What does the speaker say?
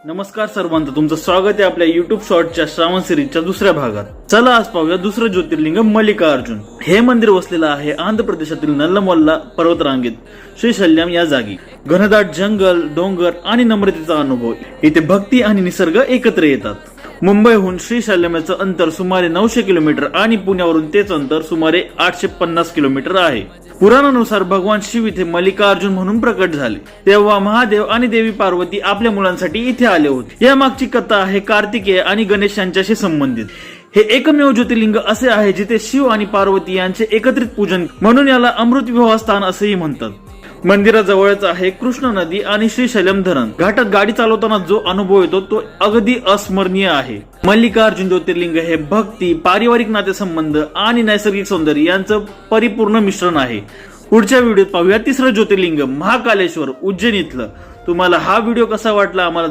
नमस्कार सर्वांचं तुमचं स्वागत आहे आपल्या युट्यूब शॉर्टच्या श्रावण सिरीजच्या दुसऱ्या भागात। चला आज पाहूया दुसरं ज्योतिर्लिंग मल्लिकार्जुन। हे मंदिर वसलेलं आहे आंध्र प्रदेशातील नल्लमोल्ला पर्वतरांगेत श्रीशैल्यम या जागी। घनदाट जंगल, डोंगर आणि नम्रतेचा अनुभव, इथे भक्ती आणि निसर्ग एकत्र येतात। मुंबईहून श्रीशैल्यमचं अंतर सुमारे 900 किलोमीटर आणि पुण्यावरून तेच अंतर सुमारे 850 किलोमीटर आहे। पुराणानुसार भगवान शिव इथे मल्लिकार्जुन म्हणून प्रकट झाले, तेव्हा महादेव आणि देवी पार्वती आपल्या मुलांसाठी इथे आले होते। या मागची कथा आहे कार्तिकेय आणि गणेश यांच्याशी संबंधित। हे एकमेव ज्योतिर्लिंग असे आहे जिथे शिव आणि पार्वती यांचे एकत्रित पूजन, म्हणून याला अमृत विवाह स्थान असेही म्हणतात। मंदिराजवळच आहे कृष्ण नदी आणि श्रीशैल्यम धरण। घाटात गाडी चालवताना जो अनुभव येतो तो अगदी अस्मरणीय आहे। मल्लिकार्जुन ज्योतिर्लिंग हे भक्ती, पारिवारिक नातेसंबंध आणि नैसर्गिक सौंदर्य यांचं परिपूर्ण मिश्रण आहे। पुढच्या व्हिडिओत पाहूया तिसरं ज्योतिर्लिंग महाकालेश्वर उज्जैन इथलं। तुम्हाला हा व्हिडिओ कसा वाटला आम्हाला